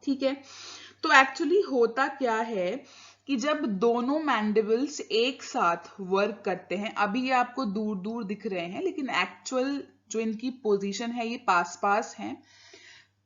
ठीक है। तो एक्चुअली होता क्या है कि जब दोनों मैंडिबल्स एक साथ वर्क करते हैं, अभी ये आपको दूर दूर दिख रहे हैं लेकिन एक्चुअल जो इनकी पोजीशन है ये पास पास है,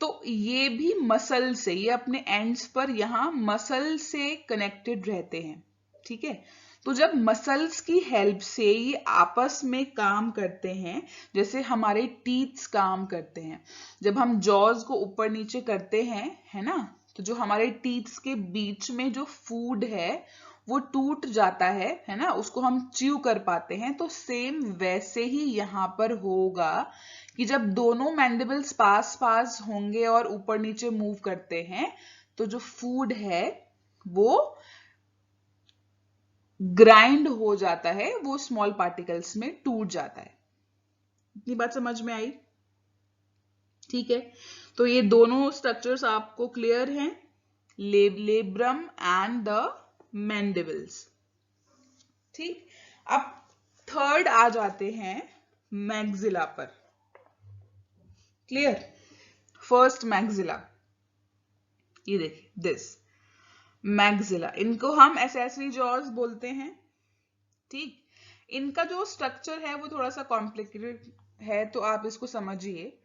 तो ये भी मसल से, ये अपने एंड्स पर यहाँ मसल से कनेक्टेड रहते हैं। ठीक है। तो जब मसल्स की हेल्प से ये आपस में काम करते हैं, जैसे हमारे टीथ्स काम करते हैं, जब हम जॉज को ऊपर नीचे करते हैं, है ना, तो जो हमारे टीथ्स के बीच में जो फूड है वो टूट जाता है ना, उसको हम च्यू कर पाते हैं। तो सेम वैसे ही यहाँ पर होगा कि जब दोनों मैंडिबल्स पास पास होंगे और ऊपर नीचे मूव करते हैं, तो जो फूड है वो ग्राइंड हो जाता है, वो स्मॉल पार्टिकल्स में टूट जाता है। इतनी बात समझ में आई? ठीक है। तो ये दोनों स्ट्रक्चर्स आपको क्लियर हैं, लेब्रम एंड द मैंडिबल्स। ठीक। अब थर्ड आ जाते हैं मैग्जिला पर। क्लियर? फर्स्ट मैग्जिला, ये देखिए दिस मैग्जिला, इनको हम एसेसरी जॉज बोलते हैं। ठीक। इनका जो स्ट्रक्चर है वो थोड़ा सा कॉम्प्लिकेटेड है, तो आप इसको समझिए।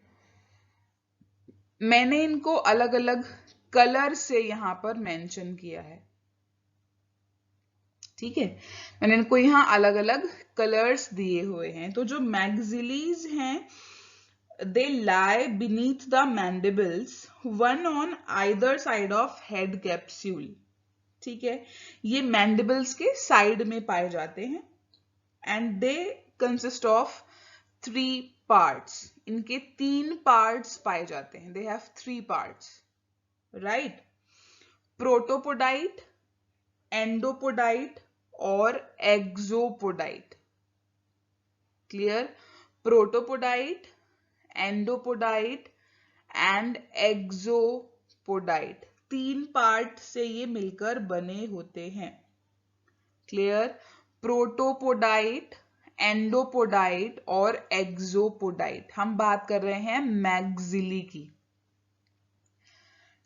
मैंने इनको अलग अलग कलर से यहां पर मेंशन किया है। ठीक है। मैंने इनको यहां अलग अलग कलर्स दिए हुए हैं। तो जो मैग्जिलीज हैं, they lie beneath the mandibles, one on either side of head capsule. ठीक है। ये मैंडिबल्स के साइड में पाए जाते हैं and they consist of 3 parts. इनके 3 पार्ट्स पाए जाते हैं। They have 3 parts, right? Protopodite, endopodite और exopodite. Clear? Protopodite, endopodite and exopodite, 3 part से ये मिलकर बने होते हैं। क्लियर? प्रोटोपोडाइट, एंडोपोडाइट और एक्सोपोडाइट। हम बात कर रहे हैं मैग्जिली की।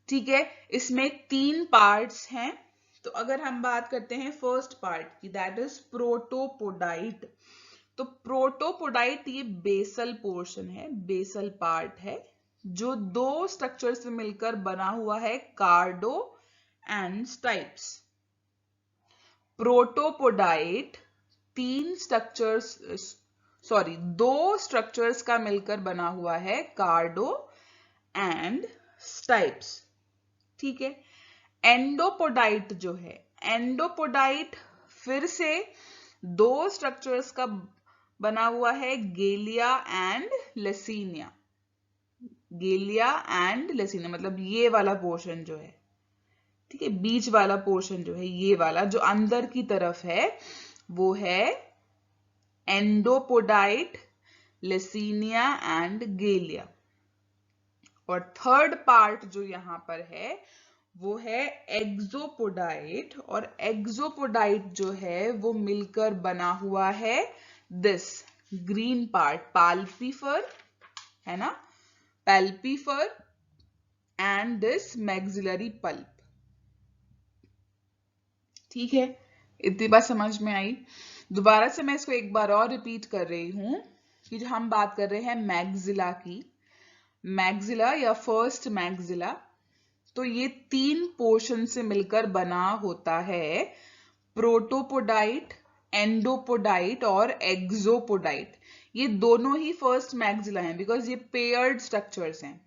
ठीक है। इसमें 3 पार्ट्स हैं। तो अगर हम बात करते हैं फर्स्ट पार्ट की, दैट इज प्रोटोपोडाइट। तो प्रोटोपोडाइट ये बेसल पोर्शन है, बेसल पार्ट है, जो 2 स्ट्रक्चर से मिलकर बना हुआ है, कार्डो एंड स्टाइप्स। प्रोटोपोडाइट 2 स्ट्रक्चर्स का मिलकर बना हुआ है, कार्डो एंड स्टाइप्स। ठीक है। एंडोपोडाइट जो है, एंडोपोडाइट फिर से 2 स्ट्रक्चर्स का बना हुआ है, गेलिया एंड लेसिनिया। गेलिया एंड लेसिनिया मतलब ये वाला पोर्शन जो है, ठीक है, बीच वाला पोर्शन जो है, ये वाला जो अंदर की तरफ है, वो है एंडोपोडाइट, लेसिनिया एंड गेलिया। और थर्ड पार्ट जो यहां पर है वो है एक्सोपोडाइट, और एक्सोपोडाइट जो है वो मिलकर बना हुआ है दिस ग्रीन पार्ट, पाल्पीफर, है ना, पाल्पीफर एंड दिस मैक्सिलरी पल्प। ठीक है। इतनी बात समझ में आई? दोबारा से मैं इसको एक बार और रिपीट कर रही हूं कि जो हम बात कर रहे हैं मैग्जिला की, मैग्जिला या फर्स्ट मैग्जिला, तो ये 3 पोर्शन से मिलकर बना होता है, प्रोटोपोडाइट, एंडोपोडाइट और एक्सोपोडाइट। ये दोनों ही फर्स्ट मैग्जिला हैं बिकॉज ये पेयर्ड स्ट्रक्चर्स हैं।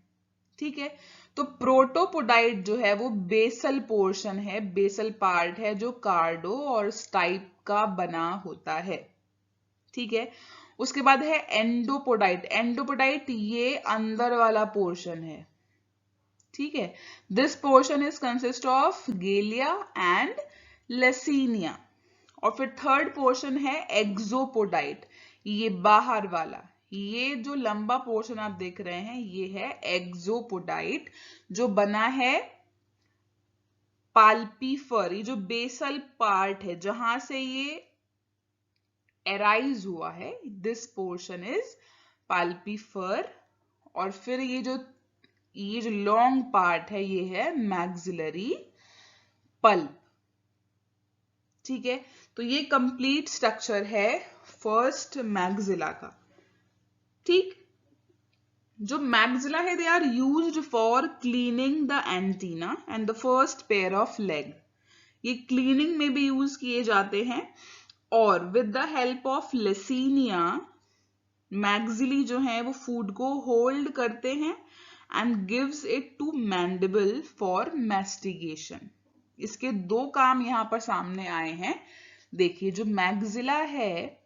ठीक है। तो प्रोटोपोडाइट जो है वो बेसल पोर्शन है, बेसल पार्ट है, जो कार्डो और स्टाइप का बना होता है। ठीक है। उसके बाद है एंडोपोडाइट। एंडोपोडाइट ये अंदर वाला पोर्शन है। ठीक है। This portion is consist of galea and lacinia. और फिर थर्ड पोर्शन है एक्सोपोडाइट, ये बाहर वाला, ये जो लंबा पोर्शन आप देख रहे हैं ये है एक्सोपोडाइट, जो बना है पाल्पीफर, ये जो बेसल पार्ट है जहां से ये एराइज हुआ है, दिस पोर्शन इज पाल्पीफर। और फिर ये जो ये जो लॉन्ग पार्ट है ये है मैक्सिलरी पल्प। ठीक है, तो ये कंप्लीट स्ट्रक्चर है फर्स्ट मैक्सिला का। ठीक, जो मैक्सिला है they are used for cleaning the antenna and the first pair of leg. ये क्लीनिंग में भी यूज किए जाते हैं, और with the help of lacinia maxillae जो है वो फूड को होल्ड करते हैं and gives it to mandible for mastication. इसके दो काम यहां पर सामने आए हैं। देखिए जो मैक्सिला है,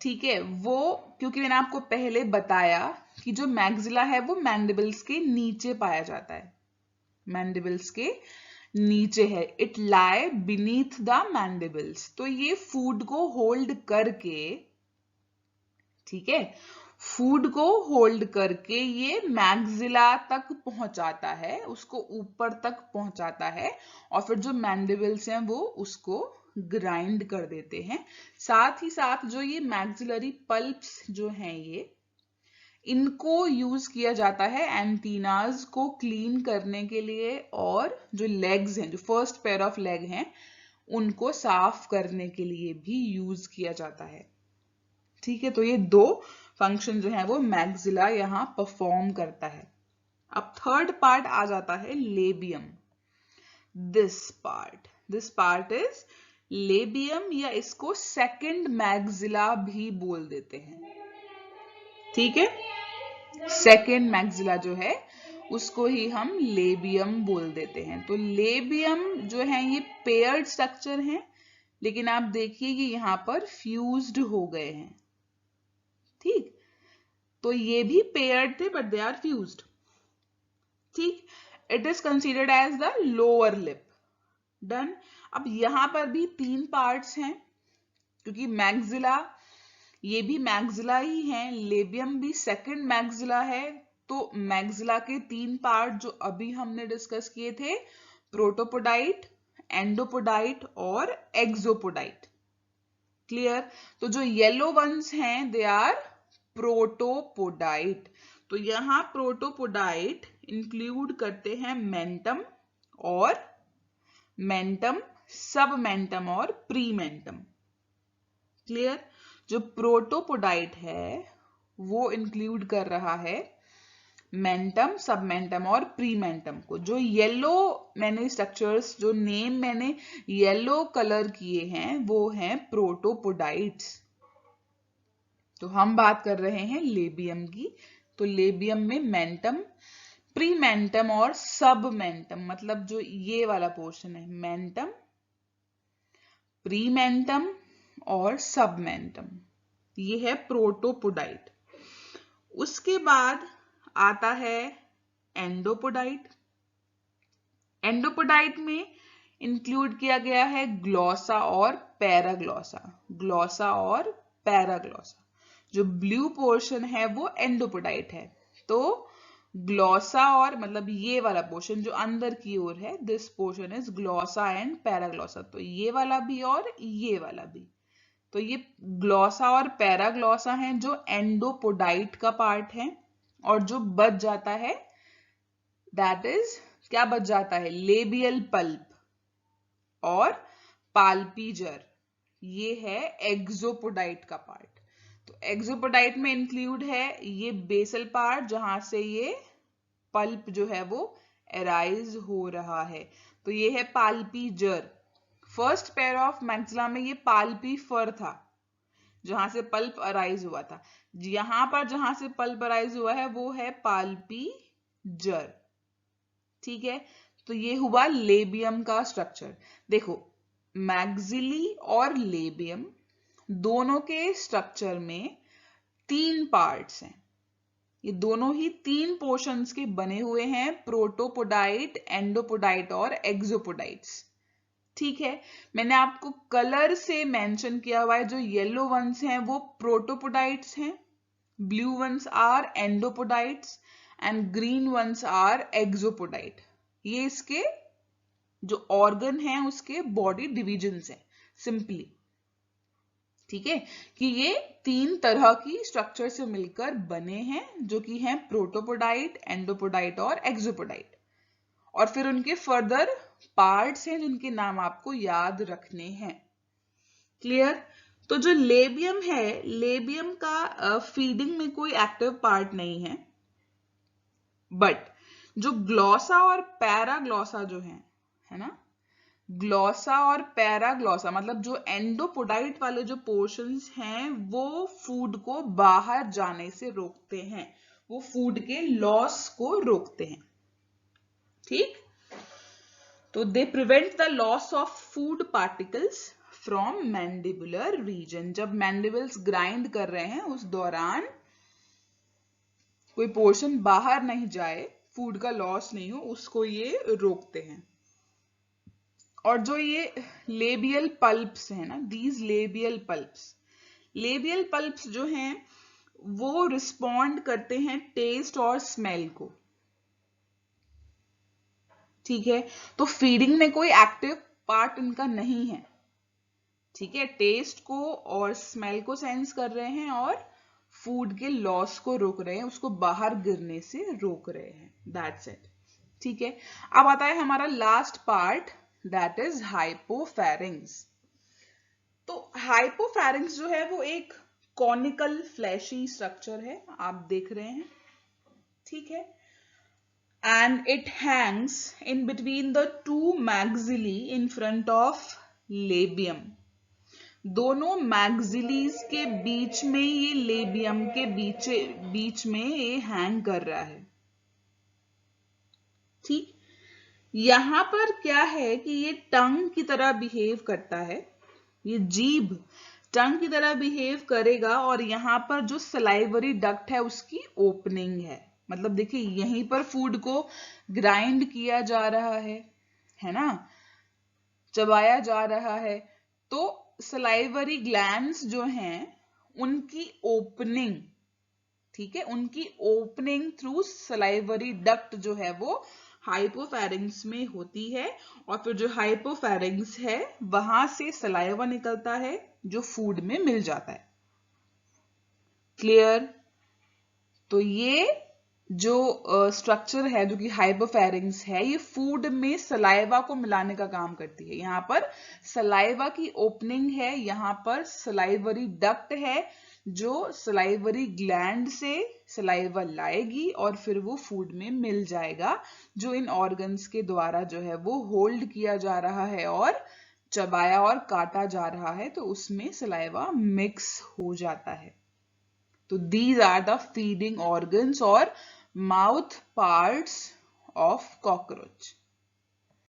ठीक है, वो क्योंकि मैंने आपको पहले बताया कि जो मैक्सिला है वो मैंडिबल्स के नीचे पाया जाता है, मैंडिबल्स के नीचे है, it lie beneath the mandibles. तो ये फूड को होल्ड करके, ठीक है, फूड को होल्ड करके ये मैक्सिला तक पहुंचाता है, उसको ऊपर तक पहुंचाता है, और फिर जो मैंडिबल्स हैं वो उसको ग्राइंड कर देते हैं। साथ ही साथ जो ये मैक्सिलरी पल्प्स जो हैं ये, इनको यूज किया जाता है एंटीनाज को क्लीन करने के लिए, और जो लेग्स हैं, जो फर्स्ट पेयर ऑफ लेग हैं, उनको साफ करने के लिए भी यूज किया जाता है। ठीक है, तो ये दो फंक्शन जो है वो मैक्सिला यहां परफॉर्म करता है। अब थर्ड पार्ट आ जाता है labium. This part is labium, या इसको सेकंड मैक्सिला भी बोल देते हैं। ठीक है, सेकंड मैक्सिला जो है उसको ही हम लेबियम बोल देते हैं। तो लेबियम जो है ये पेयर्ड स्ट्रक्चर है, लेकिन आप देखिए कि यहां पर फ्यूज्ड हो गए हैं। ठीक, तो ये भी पेयर्ड थे बट दे आर फ्यूज्ड। ठीक, it is considered as the lower lip. Done. अब यहां पर भी तीन पार्ट्स हैं, क्योंकि मैक्सिला, ये भी मैक्सिला ही है, लेबियम भी सेकंड मैक्सिला है। तो मैक्सिला के तीन पार्ट जो अभी हमने डिस्कस किए थे, प्रोटोपोडाइट, एंडोपोडाइट और एक्सोपोडाइट। क्लियर। तो जो येलो वंस हैं दे आर प्रोटोपोडाइट। तो यहां प्रोटोपोडाइट इंक्लूड करते हैं मेंटम, सब मेंटम और प्रीमेंटम। क्लियर। जो प्रोटोपोडाइट है वो इंक्लूड कर रहा है मेंटम, सबमेंटम और प्रीमेंटम को। जो येलो मैंने स्ट्रक्चर्स, जो नेम मैंने येलो कलर किए हैं वो हैं प्रोटोपोडाइट्स। तो हम बात कर रहे हैं लेबियम की। तो लेबियम में मेंटम, प्रीमेंटम और सबमेंटम, मतलब जो ये वाला पोर्शन है, मेंटम, प्रीमेंटम और सबमेंटम, ये है प्रोटोपोडाइट। उसके बाद आता है एंडोपोडाइट। एंडोपोडाइट में इंक्लूड किया गया है ग्लॉसा और पैराग्लॉसा। ग्लॉसा और पैराग्लॉसा, जो ब्लू पोर्शन है वो एंडोपोडाइट है। तो ग्लॉसा और मतलब ये वाला पोर्शन जो अंदर की ओर है, दिस पोर्शन इज ग्लॉसा एंड पैराग्लॉसा। तो ये वाला भी और ये वाला भी। तो ये ग्लॉसा और पैराग्लॉसा हैं जो एंडोपोडाइट का पार्ट है। और जो बच जाता है दैट इज, क्या बच जाता है, लेबियल पल्प और पाल्पीजर। ये है एक्सोपोडाइट का पार्ट। तो एक्सोपोडाइट में इंक्लूड है ये बेसल पार्ट जहां से ये पल्प जो है वो एराइज हो रहा है। तो ये है पाल्पीजर। फर्स्ट पेयर ऑफ मैक्सिला में ये पाल्पी फर था जहां से पल्प अराइज हुआ था। यहां पर जहां से पल्प अराइज हुआ है वो है पाल्पीजर। ठीक है, तो ये हुआ लेबियम का स्ट्रक्चर। देखो मैक्सिली और लेबियम दोनों के स्ट्रक्चर में तीन पार्ट्स हैं। ये दोनों ही तीन पोर्शंस के बने हुए हैं, प्रोटोपोडाइट, एंडोपोडाइट और एक्सोपोडाइट्स। ठीक है, मैंने आपको कलर से मेंशन किया हुआ है, जो येलो वंस हैं वो प्रोटोपोडाइट्स हैं, blue ones are endopodites and green ones are exopodite. ये इसके जो ऑर्गन हैं उसके बॉडी डिविजन्स हैं सिंपली। ठीक है, कि ये 3 तरह की स्ट्रक्चर से मिलकर बने हैं, जो कि हैं प्रोटोपोडाइट, एंडोपोडाइट और एक्सोपोडाइट। और फिर उनके फर्दर पार्ट्स हैं जिनके नाम आपको याद रखने हैं। क्लियर? तो जो लेबियम है, लेबियम का फीडिंग में कोई एक्टिव पार्ट नहीं है, बट जो ग्लॉसा और पैराग्लॉसा जो है ना, ग्लॉसा और पैराग्लॉसा मतलब जो एंडोपोडाइट वाले जो पोर्शंस हैं वो फूड को बाहर जाने से रोकते हैं, वो फूड के लॉस को रोकते हैं। ठीक, तो they prevent the loss of food particles from mandibular region. जब मैंडिबल्स ग्राइंड कर रहे हैं उस दौरान कोई पोर्शन बाहर नहीं जाए, फूड का लॉस नहीं हो, उसको ये रोकते हैं। और जो ये लेबियल पल्प्स है ना, दीज लेबियल पल्प्स जो हैं वो रिस्पॉन्ड करते हैं टेस्ट और स्मेल को। ठीक है, तो फीडिंग में कोई एक्टिव पार्ट इनका नहीं है। ठीक है, टेस्ट को और स्मेल को सेंस कर रहे हैं और फूड के लॉस को रोक रहे हैं, उसको बाहर गिरने से रोक रहे हैं। That's it. ठीक है, अब आता है हमारा लास्ट पार्ट, दैट इज हाइपोफैरिंग्स। तो हाइपोफैरिंग्स जो है वो एक कॉनिकल फ्लैशी स्ट्रक्चर है, आप देख रहे हैं। ठीक है, and it hangs in between the two maxillae in front of labium। दोनों मैग्जिलीज के बीच में ये लेबियम के बीच में ये हैंग कर रहा है। ठीक, यहां पर क्या है कि ये टंग की तरह बिहेव करता है, ये जीभ टंग की तरह बिहेव करेगा, और यहां पर जो सलाइवरी डक्ट है उसकी ओपनिंग है। मतलब देखिए यहीं पर फूड को ग्राइंड किया जा रहा है ना, चबाया जा रहा है, तो सलाइवरी ग्लैंड्स जो हैं उनकी ओपनिंग, ठीक है, उनकी ओपनिंग थ्रू सलाइवरी डक्ट जो है वो हाइपोफैरिंग्स में होती है, और फिर जो हाइपोफैरिंग्स है वहां से सलाइवा निकलता है जो फूड में मिल जाता है। क्लियर? तो ये जो स्ट्रक्चर है जो कि हाइपोफैरिंग्स है, ये फूड में सलाइवा को मिलाने का काम करती है। यहाँ पर सलाइवा की ओपनिंग है, यहाँ पर सलाइवरी डक्ट है जो सलाइवरी ग्लैंड से सलाइवा लाएगी और फिर वो फूड में मिल जाएगा, जो इन ऑर्गन्स के द्वारा जो है वो होल्ड किया जा रहा है और चबाया और काटा जा रहा है, तो उसमें सलाइवा मिक्स हो जाता है। तो these are the feeding organs or mouth parts of cockroach।